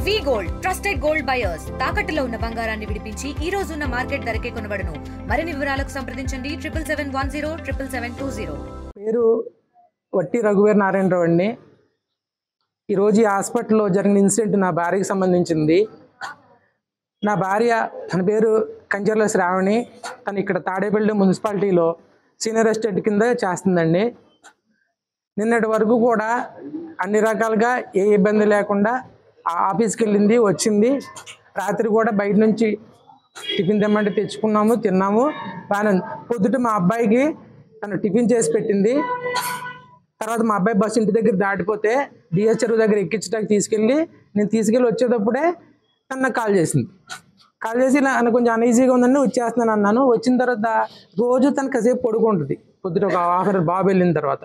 వి gold trusted gold buyers తాకట్టులో ఉన్న బంగారాన్ని విడిపించి ఈ రోజు ఉన్న మార్కెట్ ధరకే కొనబడును. మరిన్ని వివరాలకు సంప్రదించండి 77107720. పేరు వట్టి రఘువీర నారాయణరావు అండి. ఈరోజు ఈ హాస్పిటల్లో జరిగిన ఇన్సిడెంట్ నా భార్యకి సంబంధించింది. నా భార్య తన పేరు కంచర్ల శ్రావణి. తను ఇక్కడ తాడేపల్లి మున్సిపాలిటీలో సీనియర్ అసిస్టెంట్ కింద చేస్తుందండి. నిన్నటి వరకు కూడా అన్ని రకాలుగా ఏ ఇబ్బంది లేకుండా ఆఫీస్కి వెళ్ళింది, వచ్చింది. రాత్రి కూడా బయట నుంచి టిఫిన్ తెమ్మంటే తెచ్చుకున్నాము, తిన్నాము. బాగా పొద్దుట మా అబ్బాయికి తను టిఫిన్ చేసి పెట్టింది. తర్వాత మా అబ్బాయి బస్సు ఇంటి దగ్గర దాటిపోతే డిఎస్ చెరువు దగ్గర ఎక్కించడానికి తీసుకెళ్ళి నేను తీసుకెళ్ళి వచ్చేటప్పుడే తను నాకు కాల్ చేసింది. కాల్ చేసి నాకు కొంచెం అనీజీగా ఉందని వచ్చేస్తున్నాను అన్నాను. వచ్చిన తర్వాత రోజు తను కాసేపు పడుకుంటుంది. పొద్దుట ఒక హాఫ్ బాబు వెళ్ళిన తర్వాత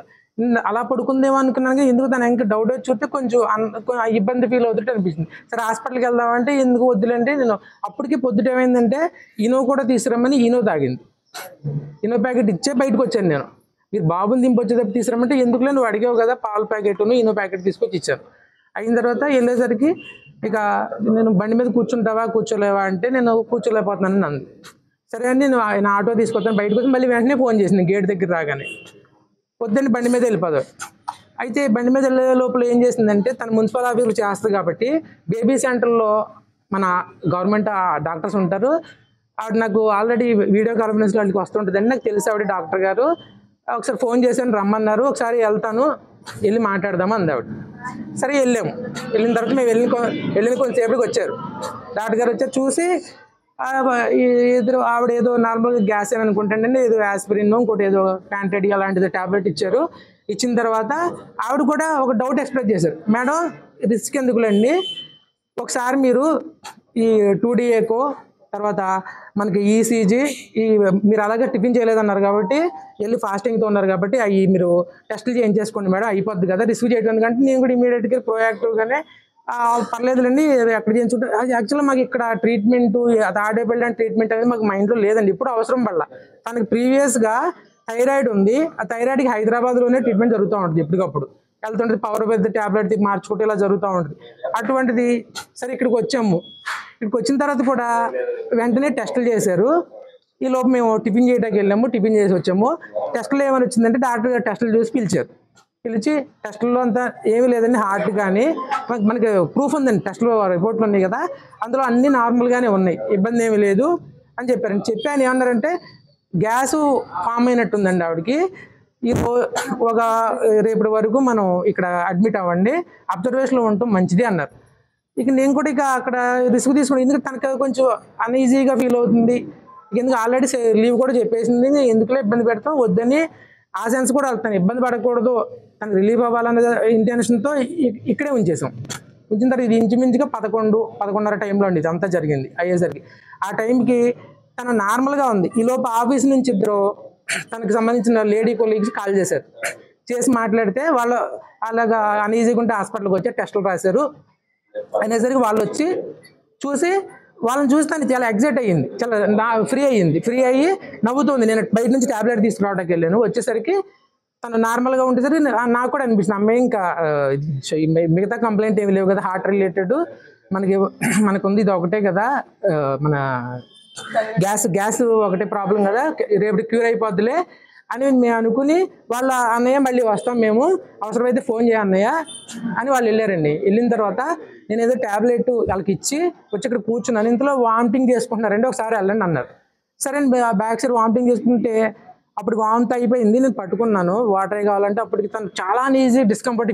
అలా పడుకుందేమో అనుకున్నాను. ఎందుకు తను ఇంకా డౌట్ వచ్చి చూస్తే కొంచెం ఇబ్బంది ఫీల్ అవుతుంటే అనిపించింది. సరే హాస్పిటల్కి వెళ్దామంటే ఎందుకు వద్దులంటే నేను అప్పటికి పొద్దుట ఏమైందంటే ఈనో కూడా తీసుకురమ్మని ఈనో తాగింది. ఈనో ప్యాకెట్ ఇచ్చే బయటకు వచ్చాను నేను. మీరు బాబుని దింపొచ్చేటప్పుడు తీసుకురమ్మంటే ఎందుకులే నువ్వు అడిగావు కదా పాల ప్యాకెట్ను ఈనో ప్యాకెట్ తీసుకొచ్చి ఇచ్చాను. అయిన తర్వాత వెళ్ళేసరికి ఇక నేను బండి మీద కూర్చుంటావా కూర్చోలేవా అంటే నేను కూర్చోలేకపోతున్నాను అంది. సరే అని నేను ఆయన ఆటో తీసుకొస్తాను బయటకు వచ్చి మళ్ళీ వెంటనే ఫోన్ చేసింది గేట్ దగ్గర రాగానే. పొద్దున్న బండి మీద వెళ్ళిపోదు. అయితే బండి మీద వెళ్ళే లోపల ఏం చేసిందంటే తను మున్సిపల్ ఆఫీసులు చేస్తుంది కాబట్టి బేబీ సెంటర్లో మన గవర్నమెంట్ డాక్టర్స్ ఉంటారు. ఆవిడ నాకు ఆల్రెడీ వీడియో కాన్ఫరెన్స్లో వాళ్ళకి వస్తుంటుందండి. నాకు తెలిసి ఆవిడ డాక్టర్ గారు ఒకసారి ఫోన్ చేశాను రమ్మన్నారు. ఒకసారి వెళ్తాను వెళ్ళి మాట్లాడదాము అంది ఆవిడ. సరే వెళ్ళాము. వెళ్ళిన తర్వాత మేము వెళ్ళిన కొంచెంసేపటికి వచ్చారు. డాక్టర్ గారు వచ్చారు. చూసి ఆవిడ ఏదో నార్మల్గా గ్యాస్ అని అనుకుంటాండి, ఏదో యాస్పిరిన్ ఇంకోటి ఏదో ప్యాంటెడి అలాంటిది ట్యాబ్లెట్ ఇచ్చారు. ఇచ్చిన తర్వాత ఆవిడ కూడా ఒక డౌట్ ఎక్స్ప్రెస్ చేశారు. మేడం రిస్క్ ఎందుకులేండి, ఒకసారి మీరు ఈ 2DAకో తర్వాత మనకి ఈసీజీ మీరు అలాగే టిఫిన్ చేయలేదన్నారు కాబట్టి వెళ్ళి ఫాస్టింగ్తో ఉన్నారు కాబట్టి అవి మీరు టెస్టులు చేయించేసుకోండి మేడం, అయిపోద్ది కదా రిస్క్ చేయడం. ఎందుకంటే నేను కూడా ఇమీడియట్గా ప్రోయాక్టివ్గానే పర్లేదులేండి ఎక్కడ చేయించుంటే అది యాక్చువల్గా మాకు ఇక్కడ ట్రీట్మెంట్ తాడేపల్లి అంటే ట్రీట్మెంట్ అనేది మాకు మైండ్లో లేదండి. ఇప్పుడు అవసరం పడాల. తనకి ప్రీవియస్గా థైరాయిడ్ ఉంది. ఆ థైరాయిడ్కి హైదరాబాద్లోనే ట్రీట్మెంట్ జరుగుతూ ఉంటుంది. ఎప్పటికప్పుడు వెళ్తుంటుంది పవర్ పెద్ద ట్యాబ్లెట్ మార్చుకుంటే ఇలా జరుగుతూ ఉంటుంది. అటువంటిది సరే ఇక్కడికి వచ్చాము. ఇక్కడికి వచ్చిన తర్వాత కూడా వెంటనే టెస్టులు చేశారు. ఈ లోపు మేము టిఫిన్ చేయడానికి వెళ్ళాము. టిఫిన్ చేసి వచ్చాము. టెస్టులు ఏమైనా వచ్చిందంటే డాక్టర్ గారు టెస్టులు చూసి పిలిచారు. పిలిచి టెస్టుల్లో అంతా ఏమీ లేదండి, హార్ట్ కానీ మనకి ప్రూఫ్ ఉందండి, టెస్టులో రిపోర్ట్లు ఉన్నాయి కదా, అందులో అన్నీ నార్మల్గానే ఉన్నాయి, ఇబ్బంది ఏమీ లేదు అని చెప్పారండి. చెప్పి ఆయన ఏమన్నారంటే గ్యాసు ఫామ్ అయినట్టుందండి ఆవిడకి, ఒక రేపటి వరకు మనం ఇక్కడ అడ్మిట్ అవ్వండి, అబ్జర్వేషన్లో ఉండటం మంచిది అన్నారు. ఇక నేను కూడా ఇక అక్కడ రిస్క్ తీసుకుని ఎందుకంటే తనకు కొంచెం అన్ఈజీగా ఫీల్ అవుతుంది. ఎందుకు ఆల్రెడీ లీవ్ కూడా చెప్పేసింది, ఎందుకులో ఇబ్బంది పెడతాం వద్దని ఆ సెన్స్ కూడా వెళ్తాను, ఇబ్బంది పడకూడదు తనకు రిలీఫ్ అవ్వాలనే ఇంటెన్షన్తో ఇక్కడే ఉంచేసాం. ఉంచిన తర్వాత ఇది ఇంచుమించుగా 11:30 టైంలో అండి ఇదంతా జరిగింది. అయ్యేసరికి ఆ టైంకి తను నార్మల్గా ఉంది. ఈ లోపు ఆఫీస్ నుంచి ఇద్దరు తనకు సంబంధించిన లేడీ కొలీగ్స్ కాల్ చేశారు. చేసి మాట్లాడితే వాళ్ళు అలాగా అన్ఈజీగా ఉంటే హాస్పిటల్కి వచ్చి టెస్టులు రాశారు అనేసరికి వాళ్ళు వచ్చి చూసి వాళ్ళని చూసి తను చాలా ఎగ్జైట్ అయ్యింది, చాలా ఫ్రీ అయ్యి నవ్వుతుంది. నేను బయట నుంచి ట్యాబ్లెట్ తీసుకురావడానికి వెళ్ళాను, వచ్చేసరికి తను నార్మల్గా ఉండేసరికి నాకు కూడా అనిపిస్తుంది అమ్మాయి ఇంకా మిగతా కంప్లైంట్ ఏమి లేవు కదా, హార్ట్ రిలేటెడ్ మనకుంది ఇది ఒకటే కదా, మన గ్యాస్ ఒకటే ప్రాబ్లం కదా, రేపు క్యూర్ అయిపోద్దులే అని మేము అనుకుని వాళ్ళ అన్నయ్య మళ్ళీ వస్తాం మేము అవసరమైతే ఫోన్ చేయ అన్నయ్య అని వాళ్ళు వెళ్ళారండి. వెళ్ళిన తర్వాత నేను ఏదో ట్యాబ్లెట్ వాళ్ళకి ఇచ్చి వచ్చి ఇక్కడ కూర్చున్నాను. ఇంతలో వామిటింగ్ చేసుకుంటున్నారండి, ఒకసారి వెళ్ళండి అన్నారు. సరే బ్యాక్ సైడ్ వామిటింగ్ చేసుకుంటే అప్పుడు వామిట్ అయిపోయింది. నేను పట్టుకున్నాను వాటర్ కావాలంటే అప్పటికి తను చాలా ఈజీ డిస్కంఫర్ట్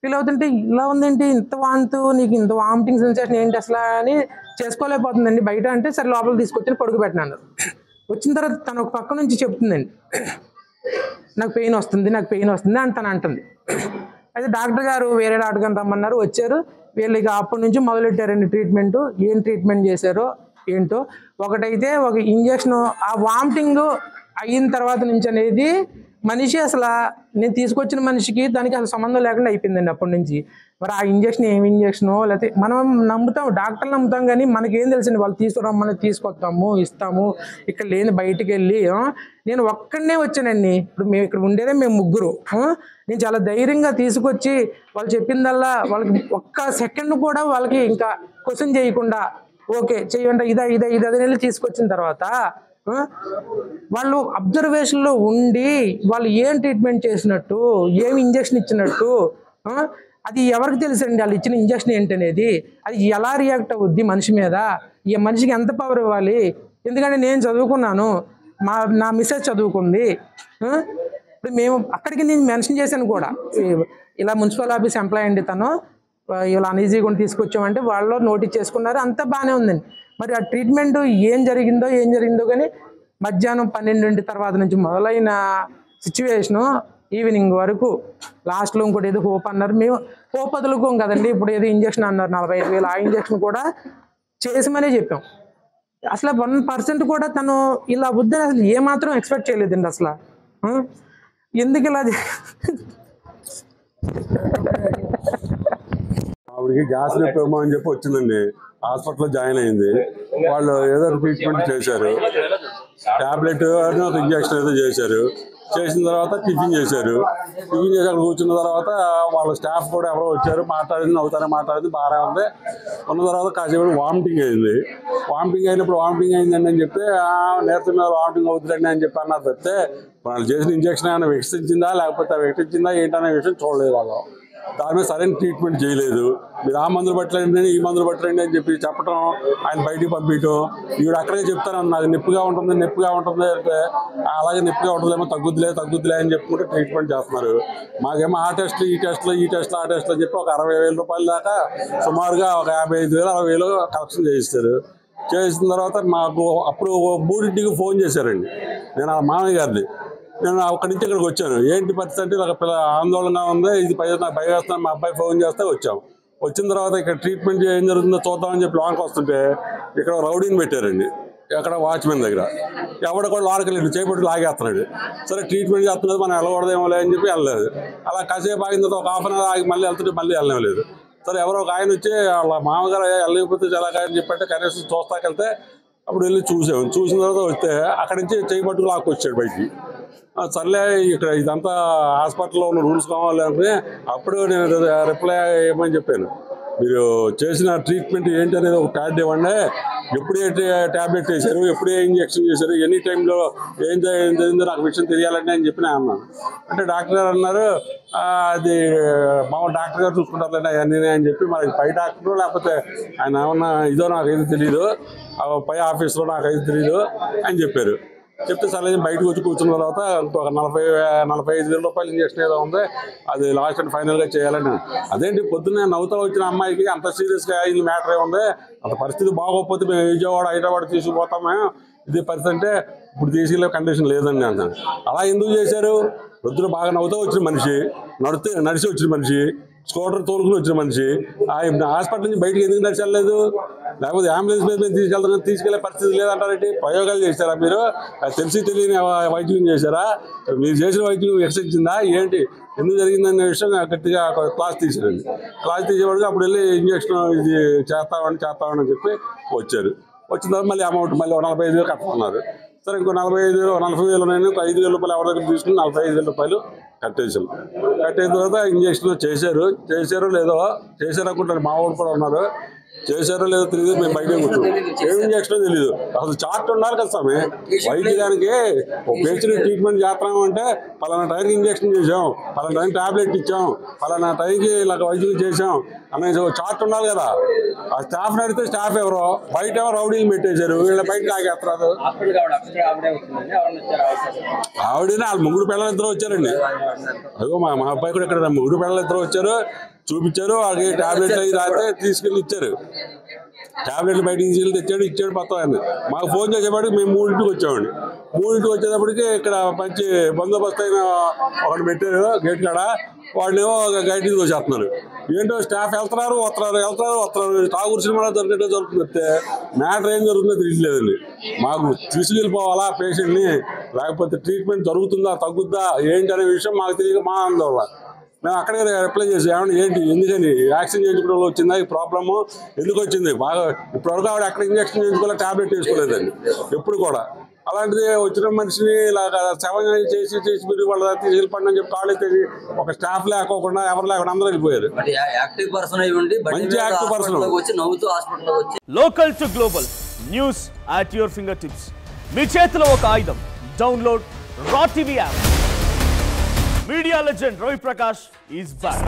ఫీల్ అవుతుంటే ఇలా ఉందేంటి ఇంత వాంతు నీకు ఇంత వామిటింగ్ సెన్సేషన్ ఏంటి అసలు అని చేసుకోలేకపోతుందండి బయట అంటే సరే లోపల తీసుకొచ్చి పడుకోబెట్టినాను. వచ్చిన తర్వాత తను ఒక పక్క నుంచి చెప్తుందండి నాకు పెయిన్ వస్తుంది అని తను అంటుంది. అయితే డాక్టర్ గారు వేరే డాక్టర్ గారు రమ్మన్నారు, వచ్చారు. వీళ్ళకి అప్పటి నుంచి మొదలెట్టారండి ట్రీట్మెంట్. ఏం ట్రీట్మెంట్ చేశారో ఏంటో. ఒకటైతే ఒక ఇంజక్షన్ ఆ వామిటింగ్ అయిన తర్వాత నుంచి అనేది మనిషి అసలు నేను తీసుకొచ్చిన మనిషికి దానికి అసలు సంబంధం లేకుండా అయిపోయిందండి. అప్పటి నుంచి మరి ఆ ఇంజక్షన్ ఏమి ఇంజక్షనో, లేకపోతే మనం నమ్ముతాం, డాక్టర్లు నమ్ముతాం, కానీ మనకేం తెలుసండి. వాళ్ళు తీసుకురమ్మని తీసుకొస్తాము, ఇస్తాము. ఇక్కడ లేని బయటికి వెళ్ళి నేను ఒక్కడనే వచ్చానండి. ఇప్పుడు మేము ఇక్కడ ఉండేదే మేము ముగ్గురు. నేను చాలా ధైర్యంగా తీసుకొచ్చి వాళ్ళు చెప్పిందల్లా వాళ్ళకి ఒక్క సెకండ్ కూడా వాళ్ళకి ఇంకా క్వశ్చన్ చేయకుండా ఓకే చేయండి ఇది అదని వెళ్ళి తీసుకొచ్చిన తర్వాత వాళ్ళు అబ్జర్వేషన్లో ఉండి వాళ్ళు ఏం ట్రీట్మెంట్ చేసినట్టు, ఏం ఇంజక్షన్ ఇచ్చినట్టు అది ఎవరికి తెలుసండి. వాళ్ళు ఇచ్చిన ఇంజక్షన్ ఏంటనేది, అది ఎలా రియాక్ట్ అవుద్ది మనిషి మీద, ఈ మనిషికి ఎంత పవర్ ఇవ్వాలి. ఎందుకంటే నేను చదువుకున్నాను, నా మిస్సెస్ చదువుకుంది. ఇప్పుడు మేము అక్కడికి నేను మెన్షన్ చేశాను కూడా, ఇలా మున్సిపల్ ఆఫీస్ ఎంప్లాయ్ అండి తను, ఇలా అన్ఈజీగా తీసుకొచ్చామంటే వాళ్ళు నోటీస్ చేసుకున్నారు, అంతా బాగానే ఉందండి. మరి ఆ ట్రీట్మెంట్ ఏం జరిగిందో కానీ మధ్యాహ్నం 12 తర్వాత నుంచి మొదలైన సిచ్యువేషను ఈవినింగ్ వరకు లాస్ట్లో ఇంకోటి ఏదో హోప్ అన్నారు. మేము హోప్ వదులుకోం కదండి. ఇప్పుడు ఏదో ఇంజక్షన్ అన్నారు 45,000, ఆ ఇంజక్షన్ కూడా చేసామనే చెప్పాం. అసలు 1% కూడా తను ఇలా వద్దని అసలు ఏమాత్రం ఎక్స్పెక్ట్ చేయలేదండి అసలు. ఎందుకు ఇలా ఆవిడకి గ్యాస్ రిపేమో అని చెప్పి వచ్చిందండి. హాస్పిటల్లో జాయిన్ అయింది. వాళ్ళు ఏదో ట్రీట్మెంట్ చేశారు, ట్యాబ్లెట్ ఒక ఇంజక్షన్ ఏదో చేశారు. చేసిన తర్వాత టిఫిన్ చేశారు. టిఫిన్ చేసి అక్కడ కూర్చున్న తర్వాత వాళ్ళ స్టాఫ్ కూడా ఎవరో వచ్చారు, మాట్లాడింది బాగానే ఉంది. ఉన్న తర్వాత కాసేపు వామిటింగ్ అయింది. వామిటింగ్ అయిందండి అని చెప్తే నేర్చుకున్న మీద వామిటింగ్ అవుతుందండి అని చెప్పి అన్నారు. తప్పితే వాళ్ళు చేసిన ఇంజక్షన్ ఏమైనా వికసించిందా లేకపోతే వికసించిందా ఏంటనే విషయం చూడలేదు. వాళ్ళు దాని మీద సరైన ట్రీట్మెంట్ చేయలేదు. మీరు ఆ మందులు పట్టలేండి, ఈ మందులు పట్టలేండి అని చెప్పి చెప్పడం, ఆయన బయటికి పంపించడం. ఈవిడ అక్కడే చెప్తాను, నాకు నొప్పిగా ఉంటుంది అంటే అలాగే నొప్పిగా ఉంటుందేమో, తగ్గుద్దులే అని చెప్పుకుంటే ట్రీట్మెంట్ చేస్తున్నారు. మాకేమో ఆ టెస్ట్లు ఈ టెస్ట్లు ఆ టెస్ట్లు అని చెప్పి ఒక 60,000 రూపాయల దాకా సుమారుగా ఒక 55,000 60,000 కలెక్షన్ చేయిస్తారు. చేసిన తర్వాత మాకు అప్పుడు 3ంటికి ఫోన్ చేశారండి. నేను ఆ మామయ్య గారిని, నేను అక్కడి నుంచి ఇక్కడికి వచ్చాను. ఏంటి పరిస్థితి అంటే నాకు ఆందోళనగా ఉంది, ఇది నాకు భయం వేస్తున్నాను, మా అబ్బాయి ఫోన్ చేస్తే వచ్చాము. వచ్చిన తర్వాత ఇక్కడ ట్రీట్మెంట్ ఏం జరుగుతుందో చూద్దామని చెప్పి లోనికి వస్తుంటే ఇక్కడ రౌడీని పెట్టారండి. ఎక్కడ వాచ్మెన్ దగ్గర ఎవడ కూడా లోనకి వెళ్ళి చేపట్టి లాగేస్తున్నాడు. సరే ట్రీట్మెంట్ చేస్తున్నది మనం వెళ్ళకూడదేమో అని చెప్పి వెళ్ళలేదు. అలా కాసేపు ఆగిన తర్వాత ఒక 1/2 అవర్ ఆగి మళ్ళీ వెళ్తుంటే మళ్ళీ వెళ్ళలేదు. సరే ఎవరో ఒక ఆయన వచ్చి వాళ్ళ మామగారు వెళ్ళకపోతే ఎలాగని చెప్పంటే కనీసం చూస్తాకెళ్తే అప్పుడు వెళ్ళి చూసాము. చూసిన తర్వాత వస్తే అక్కడి నుంచి చేపట్టుకు లాక్కొచ్చాడు బయటికి. సర్లే ఇక్కడ ఇదంతా హాస్పిటల్లో ఉన్న రూల్స్ కావాలి అంటే అప్పుడు నేను రిప్లై ఇవ్వమని చెప్పాను. మీరు చేసిన ట్రీట్మెంట్ ఏంటి అనేది ఒక ప్యాడ్ ఇవ్వండి, ఎప్పుడు ఏ ట్యాబ్లెట్ వేశారు, ఎప్పుడు ఏ ఇంజక్షన్ చేశారు, ఎనీ టైంలో ఏం జరిగిందో నాకు విషయం తెలియాలండి అని చెప్పి నేను అన్నాను. అంటే డాక్టర్ గారు అన్నారు, అది మామూలు డాక్టర్ గారు చూసుకుంటారులేండి అవన్నీ అని చెప్పి, మరి పై డాక్టరు లేకపోతే ఆయన ఏమన్నా ఇదో నాకైతే తెలియదు, పై ఆఫీస్లో నాకైతే తెలియదు అని చెప్పారు. చెప్తే సరే బయటకు వచ్చి కూర్చున్న తర్వాత ఇంకొక 45,000 రూపాయలు ఇంజక్షన్ ఏదో ఉంది, అది లాస్ట్ అండ్ ఫైనల్గా చేయాలండి. అదేంటి పొద్దున్నే నవ్వుతా వచ్చిన అమ్మాయికి అంత సీరియస్గా ఇది మ్యాటర్ ఏముంది, అంత పరిస్థితి బాగోకపోతే మేము విజయవాడ హైదరాబాద్ తీసుకుపోతామే, ఇది పరిస్థితి అంటే ఇప్పుడు తీసుకెళ్ళే కండిషన్ లేదండి అంటాను. అలా ఎందుకు చేశారు? పొద్దున బాగా నవ్వుతూ వచ్చిన మనిషి, నడిచి వచ్చిన మనిషి, స్కూటర్ తోలుకుని వచ్చిన మనిషి హాస్పిటల్ నుంచి బయటకు ఎందుకు నడిచెళ్ళలేదు? లేకపోతే అంబులెన్స్ మీద తీసుకెళ్లే పరిస్థితి లేదంటారంటే ప్రయోగాలు చేశారా మీరు? తెలిసి తెలియని వైద్యం చేశారా? మీరు చేసిన వైద్యం వికసించిందా ఏంటి, ఎందుకు జరిగిందనే విషయం గట్టిగా క్లాస్ తీసారండి. క్లాస్ తీసేవాడికి అప్పుడు వెళ్ళి ఇంజక్షన్ ఇది చేస్తామని చెప్పి వచ్చారు. వచ్చిన తర్వాత మళ్ళీ అమౌంట్ మళ్ళీ 45,000 కట్టుకున్నారు. సరే ఇంకో 40,000 నేను 5,000 రూపాయలు ఎవరి దగ్గర తీసుకుని 45,000 రూపాయలు కట్టేసాం. కట్టేసిన తర్వాత ఇంజక్షన్ చేశారో లేదో అనుకుంటారు. మా ఊరు కూడా ఉన్నారు, చేశారో లేదో తెలియదు, మేము బయట కూర్చున్నాం. ఏం ఇంజక్షన్ తెలియదు, అసలు చార్ట్ ఉండాలి కదా స్వామి. వైద్యానికి ఒక పేషెంట్ ట్రీట్మెంట్ చేస్తున్నాం అంటే పలానా టైంకి ఇంజక్షన్ చేసాం, పలానా టైం టాబ్లెట్ ఇచ్చాం, పలానా టైంకి ఇలా వైద్యం చేసాం అనేది చార్ట్ ఉండాలి కదా. ఆ స్టాఫ్ అడిగితే స్టాఫ్ ఎవరో బయట ఎవరో రౌడీలు పెట్టేశారు, వీళ్ళ బయట లాగేస్తున్నారు. ఆవిడనే వాళ్ళ 3 పిల్లలు 2 వచ్చారండి. అదిగో మా అబ్బాయి కూడా ఇక్కడ 3 పిల్లలు 2 వచ్చారు, చూపించారు. వాళ్ళకి టాబ్లెట్లు అవి రాస్తే తీసుకెళ్ళి ఇచ్చారు. టాబ్లెట్లు బయట నుంచి తెచ్చాడు మొత్తం ఆయన. మాకు ఫోన్ చేసేప్పటికి మేము 3ంటికి వచ్చామండి. 3ంటికి వచ్చేటప్పటికి ఇక్కడ మంచి బందోబస్తు అయిన ఒకటి పెట్టారు గేట్ కాడ. వాళ్ళేమో గైడ్కి వచ్చేస్తున్నారు. ఏంటో స్టాఫ్ వెళ్తున్నారు తాగురు సినిమాలో జరుగుతుంది. మ్యాటర్ ఏం జరుగుతుందో తెలియట్లేదండి. మాకు తీసుకెళ్ళిపోవాలా పేషెంట్ని, లేకపోతే ట్రీట్మెంట్ జరుగుతుందా తగ్గుద్దా ఏంటి అనే విషయం మాకు తెలియక మా ఆందోళన. మేము అక్కడే రిప్లై చేసి ఏమన్నా ఏంటి ఎందుకని వ్యాక్సిన్ చేయించుకోవడం వచ్చిందా ఈ ప్రాబ్లము ఎందుకు వచ్చింది బాగా ఇప్పటివరకు ఆవిడ ఎక్కడ ఇంజక్షన్ చేయించుకోలే టాబ్లెట్ వేసుకోలేదండి ఎప్పుడు కూడా. అలాంటిది వచ్చిన మనిషిని ఇలా సెవెన్ చేసి మీరు వాళ్ళ తీసుకెళ్ళిపండి అని చెప్పి కాళ్ళు ఎత్తేసి ఒక స్టాఫ్ లేకోకుండా ఎవరు లేకుండా అందరూ వెళ్ళిపోయారు. మంచి active person local to global news at your fingertips. మీ చేతిలో ఒక ఆయుధం. డౌన్లోడ్ రా TV app. Media legend Ravi Prakash is back.